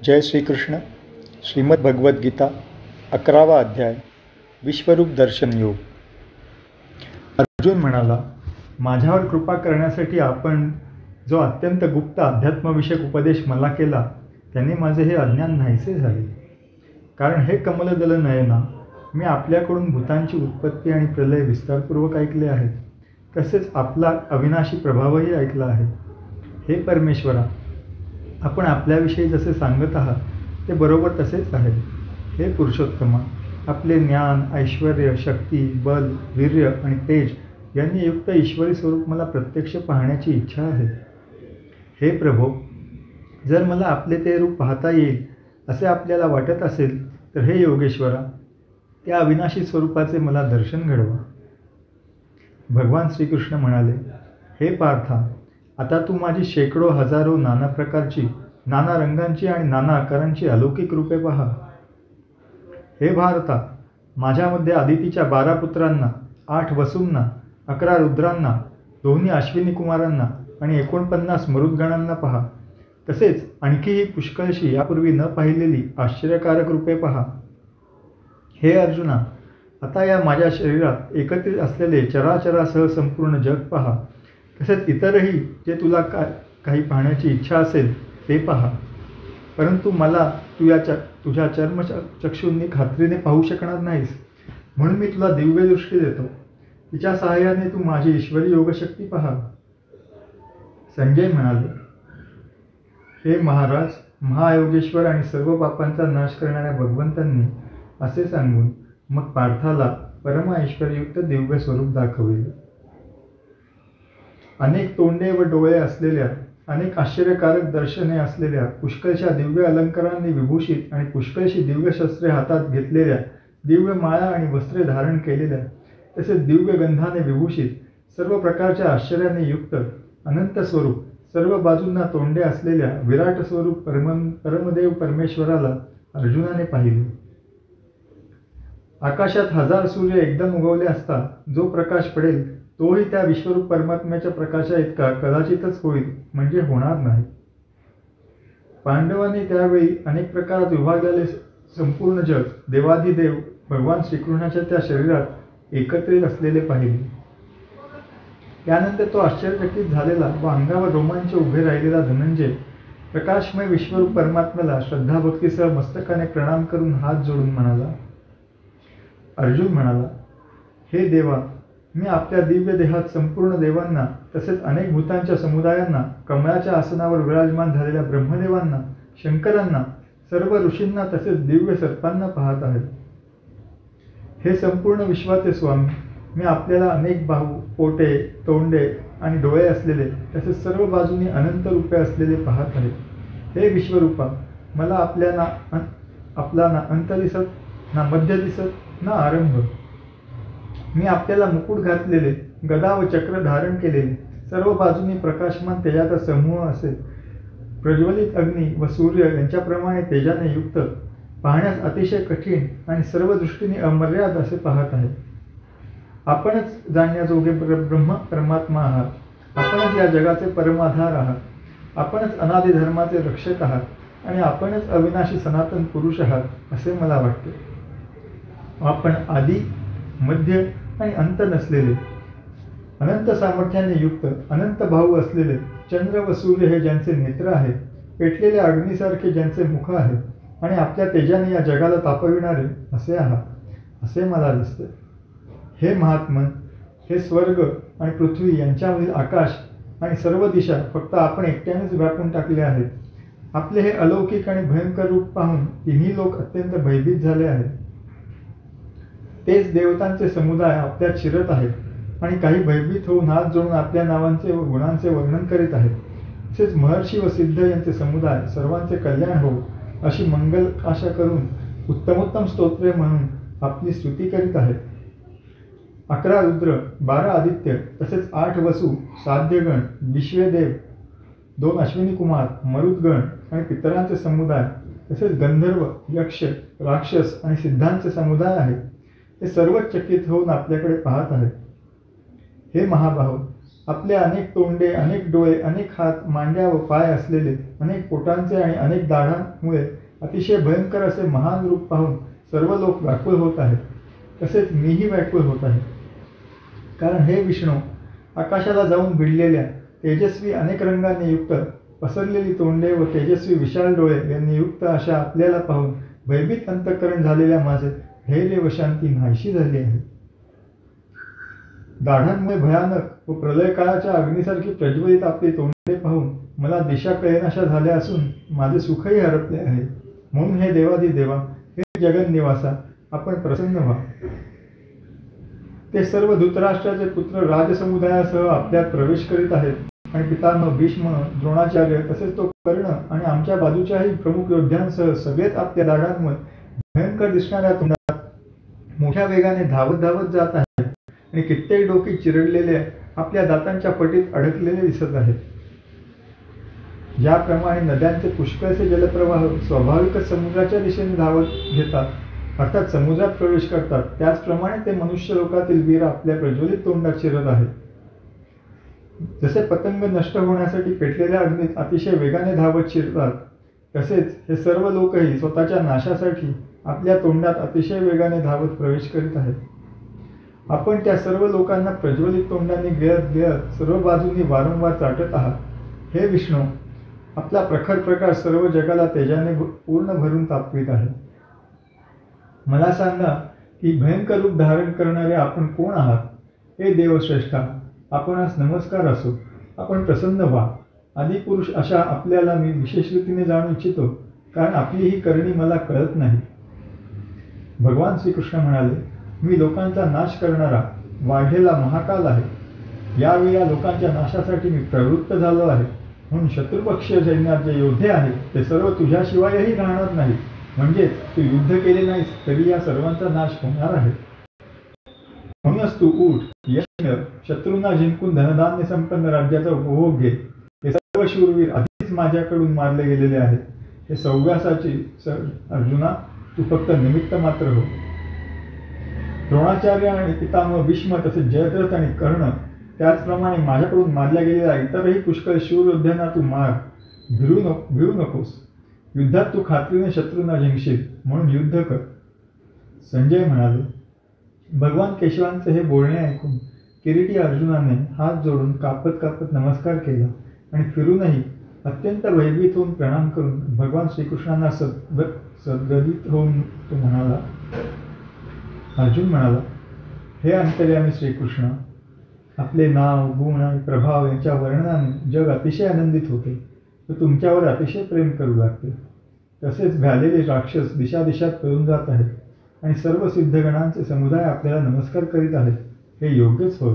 जय श्रीकृष्ण. श्रीमद भगवद्गीता 11वा अध्याय विश्वरूप दर्शन योग. अर्जुन म्हणाला, माझ्यावर कृपा करण्यासाठी आपण जो अत्यंत गुप्त अध्यात्मविषयक उपदेश मला केला त्याने माझे हे अज्ञान नाहीसे झाले. कारण हे कमलदल नयना, मी आपल्याकडून भूतांची उत्पत्ती आणि प्रलय विस्तारपूर्वक ऐकले आहे. तसेच आपला अविनाशी प्रभावही ऐकला आहे. हे परमेश्वरा, आपण आपल्याविषयी जसे सांगत आहात ते बरोबर तसेच आहे. हे पुरुषोत्तमा, आपले ज्ञान, ऐश्वर्य, शक्ती, बल, वीर्य आणि तेज यांनी युक्त ईश्वरी स्वरूप मला प्रत्यक्ष पाहण्याची इच्छा आहे. हे प्रभो, जर मला आपले ते रूप पाहता येईल असे आपल्याला वाटत असेल तर हे योगेश्वरा, त्या अविनाशी स्वरूपाचे मला दर्शन घडवा. भगवान श्रीकृष्ण म्हणाले, हे पार्था, आता तू माझी शेकडो हजारो नाना प्रकारची, नाना रंगांची आणि नाना आकारांची अलौकिक रूपे पहा. हे भारता, माझ्यामध्ये आदितीच्या 12 पुत्रांना, 8 वसूंना, 11 रुद्रांना, दोन्ही अश्विनी कुमारांना आणि 49 मरुद्गणांना पहा. तसेच आणखीही पुष्कळशी यापूर्वी न पाहिलेली आश्चर्यकारक रूपे पहा. हे अर्जुना, आता या माझ्या शरीरात एकत्रित असलेले चराचरासह संपूर्ण जग पहा. तसेच इतरही जे तुला काही पाहण्याची इच्छा असेल ते पहा. परंतु मला तुझ्या चर्मचक्षूंनी खात्रीने पाहू शकणार नाहीस, म्हणून मी तुला दिव्य दृष्टी देतो. तिच्या सहाय्याने तू माझी ईश्वरी योगशक्ती पहा. संजय म्हणाले, हे महाराज, महायोगेश्वर आणि सर्व पापांचा नाश करणाऱ्या भगवंतांनी असे सांगून मग पार्थाला परम ऐश्वर्ययुक्त दिव्य स्वरूप दाखविले. अनेक तोंडे व डोळे असलेल्या, अनेक आश्चर्यकारक दर्शने असलेल्या, पुष्कळशा दिव्य अलंकारांनी विभूषित आणि पुष्कळशी दिव्य शस्त्रे हातात घेतलेल्या, दिव्य माळा आणि वस्त्रे धारण केलेल्या, तसेच दिव्य गंधाने विभूषित, सर्व प्रकारच्या आश्चर्याने युक्त अनंत स्वरूप, सर्व बाजूंना तोंडे असलेल्या विराट स्वरूप परमदेव परमेश्वराला अर्जुनाने पाहिले. आकाशात 1000 सूर्य एकदम उगवले असता जो प्रकाश पडेल तोही त्या विश्वरूप परमात्म्याच्या प्रकाशा इतका कदाचितच होईल, म्हणजे होणार नाही. पांडवांनी त्यावेळी अनेक प्रकारात विभागलेले संपूर्ण जग देवाधिदेव भगवान श्रीकृष्णाच्या त्या शरीरात एकत्रित असलेले पाहिले. त्यानंतर तो आश्चर्यचकित झालेला व अंगावर रोमांच उभे राहिलेला धनंजय प्रकाशमय विश्वरूप परमात्म्याला श्रद्धाभक्तीसह मस्तकाने प्रणाम करून हात जोडून म्हणाला. अर्जुन म्हणाला, हे देवा, मी आपल्या दिव्य देहात संपूर्ण देवांना, तसेच अनेक भूतांच्या समुदायांना, कमळाच्या आसनावर विराजमान झालेल्या ब्रह्मदेवांना, शंकरांना, सर्व ऋषींना तसेच दिव्य सर्पांना पाहत आहे. हे संपूर्ण विश्वाचे स्वामी, मी आपल्याला अनेक बाहू, पोटे, तोंडे आणि डोळे असलेले, तसेच सर्व बाजूंनी अनंत रूपे असलेले पाहत आहे. हे विश्वरूपा, मला आपला ना अंत दिसत, ना मध्य दिसत, ना आरंभ. मी आपल्याला मुकुट घातलेले, गदा व चक्र धारण केलेले, सर्व बाजूंनी प्रकाशमान तेजाचा समूह असे, प्रज्वलित अग्नी व सूर्य यांच्याप्रमाणे तेजाने युक्त, पाहण्यास अतिशय कठीण आणि सर्व दृष्टीने अमर्याद असे पाहत आहे. आपणच जाणण्याजोगे ब्रह्म परमात्मा आहात. आपणच या जगाचे परमाधार आहात. आपणच अनादि धर्माचे रक्षक आहात आणि आपणच अविनाशी सनातन पुरुष आहात असे मला वाटते. आपण आदी, मध्य आणि अंत नसलेले, अनंत सामर्थ्याने युक्त, अनंत भाऊ असलेले, चंद्र व सूर्य हे ज्यांचे नेत्र आहेत, पेटलेल्या अग्नीसारखे ज्यांचे मुख आहेत आणि आपल्या तेजाने या जगाला तापविणारे असे आहात, असे मला दिसते. हे महात्मन, हे स्वर्ग आणि पृथ्वी यांच्यामधील आकाश आणि सर्व दिशा फक्त आपण एकट्यानेच व्यापून टाकले आहेत. आपले हे अलौकिक आणि भयंकर रूप पाहून तिन्ही लोक अत्यंत भयभीत झाले आहेत. तेच देवतांचे समुदाय आपल्यात शिरत आहेत आणि काही भयभीत होऊन हात जोडून आपल्या नावांचे व गुणांचे वर्णन करीत आहेत. तसेच महर्षी व सिद्ध यांचे समुदाय सर्वांचे कल्याण हो अशी मंगल आशा करून उत्तमोत्तम स्तोत्रे म्हणून आपली स्तुती करीत आहेत. 11 रुद्र, 12 आदित्य, तसेच 8 वसू, साध्यगण, विश्वेदेव, 2 अश्विनी कुमार, मरुद्गण आणि पितरांचे समुदाय, तसेच गंधर्व, यक्ष, राक्षस आणि सिद्धांचे समुदाय आहेत. हे सर्वच चकित होऊन आपल्याकडे पाहत आहेत. हे महाबाहो, आपले अनेक तोंडे, अनेक डोळे, अनेक हात, मांड्या व पाय असलेले, अनेक पोटांचे आणि अनेक दाढांमुळे अतिशय भयंकर असे महान रूप पाहून सर्व लोक व्याकुळ होत आहेत. तसेच मीही व्याकुळ होत आहे. कारण हे विष्णू, आकाशाला जाऊन भिडलेल्या तेजस्वी अनेक रंगांनी युक्त पसरलेली तोंडे व तेजस्वी विशाल डोळे यांनी युक्त अशा आपल्याला पाहून भयभीत अंतःकरण झालेल्या माझे धैर्य व शांती नाहीशी झाली आहे. दाढांमुळे भयानक व प्रलयकाळाच्या अग्नीसारखी प्रज्वलित आपली तोंडे पाहून मला दिशा कळेनाशा झाल्या असून माझे सुखही हरपले आहे. म्हणून हे देवाधिदेवा, हे जगन्निवासा, आपण प्रसन्न व्हा. ते सर्व धृतराष्ट्राचे पुत्र राजसमुदायासह आपल्यात प्रवेश करीत आहेत आणि पितामह भीष्म, द्रोणाचार्य तसेच तो कर्ण आणि आमच्या बाजूच्याही प्रमुख योद्ध्यांसह सगळेच आपल्या दाढांमुळे भयंकर दिसणाऱ्या तोंडात मोठ्या वेगाने धावत धावत जात आहेत आणि कित्येक डोकी चिरडलेले आपल्या दातांच्या पटीत अडकलेले दिसत आहेत. ज्याप्रमाणे नद्यांचे पुष्कळसे जलप्रवाह स्वाभाविकच समुद्राच्या दिशेने धावत घेतात, अर्थात समुद्रात प्रवेश करतात, त्याचप्रमाणे ते मनुष्य लोकातील वीर आपल्या प्रज्वलित तोंडात शिरत आहेत. जसे पतंग नष्ट होण्यासाठी पेटलेल्या अग्नीत अतिशय वेगाने धावत शिरतात, तसेच हे सर्व लोकही स्वतःच्या नाशासाठी आपल्या तोंडात अतिशय वेगाने धावत प्रवेश करीत आहेत. आपण त्या सर्व लोकांना प्रज्वलित तोंडाने गिळत गिळत सर्व बाजूंनी वारंवार चाटत आहात. हे विष्णू, आपला प्रखर प्रकाश सर्व जगाला तेजाने पूर्ण भरून तापवित आहे. मला सांगा की भयंकर रूप धारण करणारे आपण कोण आहात? हे देवश्रेष्ठा, आपणास नमस्कार असो. आपण प्रसन्न व्हा. आदिपुरुष अशा आपल्याला मी विशेष रीतीने जाणू इच्छितो, कारण आपली ही करणी मला कळत नाही. भगवान श्रीकृष्ण म्हणाले, मी लोकांचा नाश करणारा वाढलेला महाकाल आहे. यावेळी या लोकांच्या नाशासाठी मी प्रवृत्त झालो आहे. म्हणून शत्रुपक्षीय सैन्यात जे योद्धे आहेत ते सर्व तुझ्याशिवायही राहणार नाही. म्हणजेच तू युद्ध केले नाहीस तरी या सर्वांचा नाश होणार आहे. म्हणूनच तू उठ, यश मिळव, शत्रूंना जिंकून धनधान्य संपन्न राज्याचा उपभोग घे. हे सर्व शूरवीर आधीच माझ्याकडून मारले गेलेले आहेत. हे सौव्यासाची अर्जुना, तू फक्त निमित्त मात्र हो. द्रोणाचार्य आणि पितामह भीष्म तसेच जयद्रथ आणि कर्ण, त्याचप्रमाणे माझ्याकडून मारल्या गेलेल्या इतरही पुष्कळ शूर योद्ध्यांना तू मार. भिवू नकोस. युद्धात तू खात्रीने शत्रूंना जिंकशील, म्हणून युद्ध कर. संजय म्हणाले, भगवान केशवांचे हे बोलणे ऐकून किरीटी अर्जुनाने हात जोडून कापत कापत नमस्कार केला आणि फिरूनही अत्यंत भयभीत होऊन प्रणाम करून भगवान श्रीकृष्णांना सद्गदित होऊन तो म्हणाला. अर्जुन म्हणाला, हे अंतर्यामी श्रीकृष्ण, आपले नाव, गुण आणि प्रभाव यांच्या वर्णनाने जग अतिशय आनंदित होते व तुमच्यावर अतिशय प्रेम करू लागते. तसेच भ्यालेले राक्षस दिशादिशात पळून जात आहेत आणि सर्व सिद्धगणांचे समुदाय आपल्याला नमस्कार करीत आहेत. हे योग्यच होय.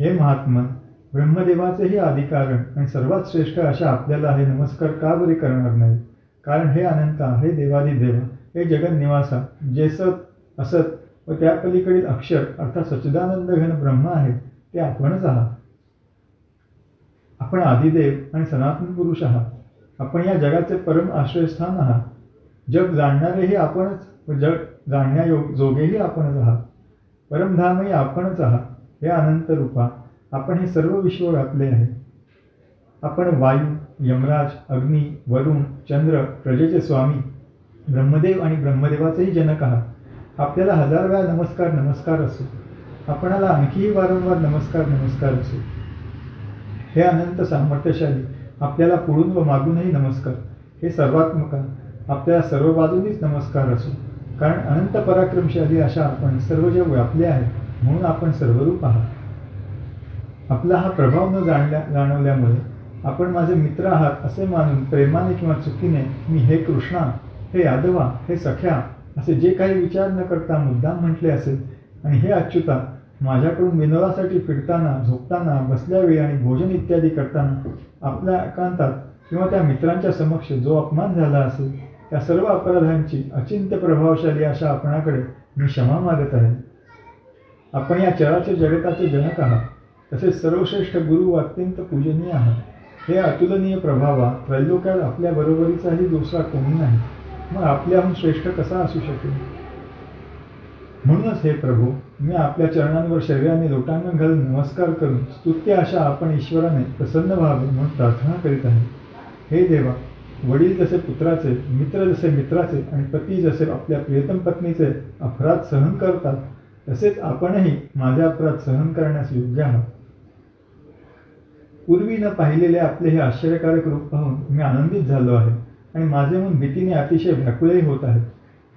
हे महात्मन, ब्रह्मदेवाचेही आदिकारण आणि सर्वात श्रेष्ठ अशा आपल्याला हे नमस्कार का बरे करणार नाही? कारण हे अनंता, हे देवादिदेवा, हे जगन्निवासा, जे सत असत व त्या पलीकडील अक्षर अर्थात सच्चिदानंद घन ब्रह्म आहे, ते आपणच आहात. आपण आदिदेव आणि सनातन पुरुष आहात. आपण या जगाचे परम आश्रयस्थान आहात. जग जाणणारेही आपणच व जग जाणण्याजोगेही आपणच आहात. परमधामही आपणच आहात. हे अनंत रूपा, आपण हे सर्व विश्व व्यापले आहे. आपण वायू, यमराज, अग्नी, वरुण, चंद्र, प्रजेचे स्वामी, ब्रह्मदेव आणि ब्रह्मदेवाचेही जनक आहात. आपल्याला हजार वेळा नमस्कार नमस्कार असो. आपणाला आणखीही वारंवार नमस्कार नमस्कार असो. हे अनंत सामर्थ्यशाली, आपल्याला पुढून व मागूनही नमस्कार. हे सर्वात्मका, आपल्याला सर्व बाजूनीच नमस्कार असो. कारण अनंत पराक्रमशाली अशा आपण सर्व जग व्यापले आहे, म्हणून आपण सर्वरूप आहात. आपला हा प्रभाव न जाणवल्यामुळे आपण माझे मित्र आहात असे मानून प्रेमाने किंवा चुकीने मी हे कृष्णा, हे यादवा, हे सख्या असे जे काही विचार न करता मुद्दाम म्हटले असेल आणि हे अच्युता, माझ्याकडून विनोदासाठी फिरताना, झोपताना, बसल्यावेळी आणि भोजन इत्यादी करताना आपल्या एकांतात किंवा त्या मित्रांच्या समक्ष जो अपमान झाला असेल, त्या सर्व अपराधांची अचिंत्य प्रभावशाली अशा आपणाकडे मी क्षमा मागत आहे. आपण या चराचर जगताचे जनक आहात. तसेच सर्वश्रेष्ठ गुरु व अत्यंत पूजनीय आहात. हे अतुलनीय प्रभावा, त्रैलोक्यात आपल्या बरोबरीचाही दुसरा कोणी नाही. मग आपल्याहून श्रेष्ठ कसा असू शकेल? म्हणूनच हे प्रभू, मी आपल्या चरणांवर शरीराने लोटांगण घालून नमस्कार करून स्तुत्य अशा आपण ईश्वराने प्रसन्न व्हावे म्हणून प्रार्थना करीत आहे. हे देवा, वडील जसे पुत्राचे, मित्र जसे मित्राचे आणि पती जसे आपल्या प्रियतम पत्नीचे अपराध सहन करतात, तसेच आपणही माझे अपराध सहन करण्यास योग्य आहात. पूर्वी न पाहिलेले आपले हे आश्चर्यकारक रूप पाहून मी आनंदित झालो आहे आणि माझे मन भीतीने अतिशय व्याकुळही होत आहे.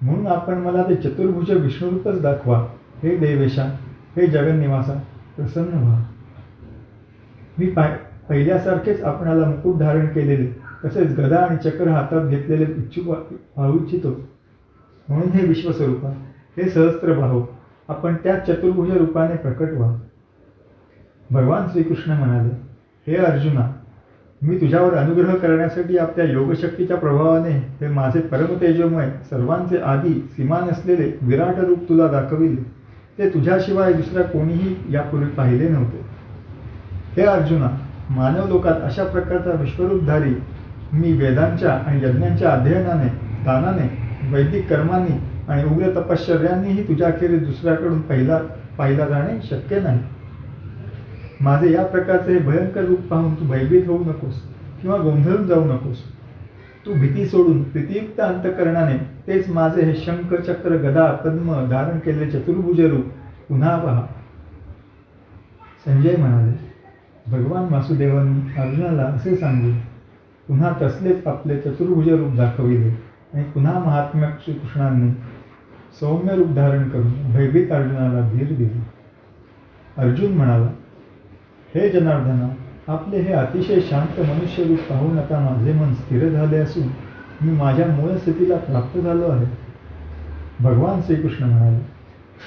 म्हणून आपण मला ते चतुर्भुज विष्णुरूपच दाखवा. हे देवेशा, हे जगन्निवासा, प्रसन्न व्हा. मी पहिल्यासारखेच आपणाला मुकुट धारण केलेले, तसेच गदा आणि चक्र हातात घेतलेले इच्छुक पाहू इच्छितो. म्हणून हे विश्वस्वरूपा, हे सहस्त्रबाहो, आपण त्या चतुर्भुज रूपाने प्रकट व्हा. भगवान श्रीकृष्ण म्हणाले, हे अर्जुना, मी तुझ्यावर अनुग्रह करण्यासाठी आपल्या योगशक्तीच्या प्रभावाने हे माझे परमतेजोमय, सर्वांचे आधी सीमा नसलेले विराट रूप तुला दाखविले. ते तुझ्याशिवाय दुसरा कोणीही यापूर्वी पाहिले नव्हते. हे अर्जुना, मानव लोकात अशा प्रकारचा विश्वरूपधारी मी वेदांच्या आणि यज्ञांच्या अध्ययनाने, दानाने, वैदिक कर्मांनी आणि उग्र तपश्चर्यांनीही तुझ्याखेरीज दुसऱ्याकडून पाहिला जाणे शक्य नाही. माझे या प्रकारचे हे भयंकर रूप पाहून तू भयभीत होऊ नकोस किंवा गोंधळून जाऊ नकोस. तू भीती सोडून प्रीतियुक्त अंतःकरणाने तेच माझे हे शंख, चक्र, गदा, पद्म धारण केलेले चतुर्भुज रूप पुन्हा पहा. संजय म्हणाले, भगवान वासुदेवांनी अर्जुनाला असे सांगून पुन्हा तसलेच आपले चतुर्भुज रूप दाखविले आणि पुन्हा महात्म्या श्रीकृष्णांनी सौम्य रूप धारण करून भयभीत अर्जुनाला धीर दिले. अर्जुन म्हणाला, हे जनार्दना, आपले हे अतिशय शांत मनुष्य रूप पाहून आता माझे मन स्थिर झाले असून मी माझ्या मूळ स्थितीला प्राप्त झालो आहे. भगवान श्रीकृष्ण म्हणाले,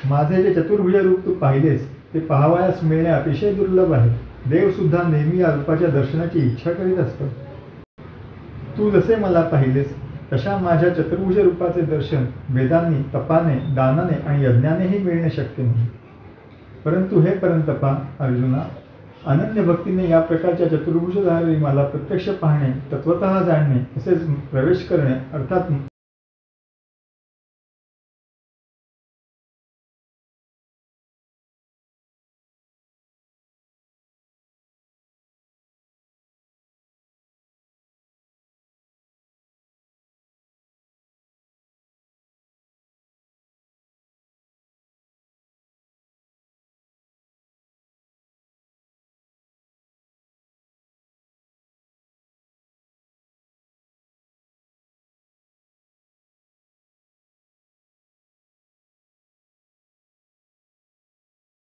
माझे जे चतुर्भुज रूप तू पाहिलेस ते पाहावयास मिळणे अतिशय दुर्लभ आहे. देवसुद्धा नेहमी या रूपाच्या दर्शनाची इच्छा करीत असतात. तू जसे मला पाहिलेस तशा माझ्या चतुर्भुज रूपाचे दर्शन वेदांनी, तपाने, दानाने आणि यज्ञानेही मिळणे शक्य नाही. परंतु हे परंतपा अर्जुना, अनन्य भक्तीने या प्रकारच्या चतुर्भुजधारी मला प्रत्यक्ष पाहणे, तत्वतः जाणणे, तसेच प्रवेश करणे, अर्थात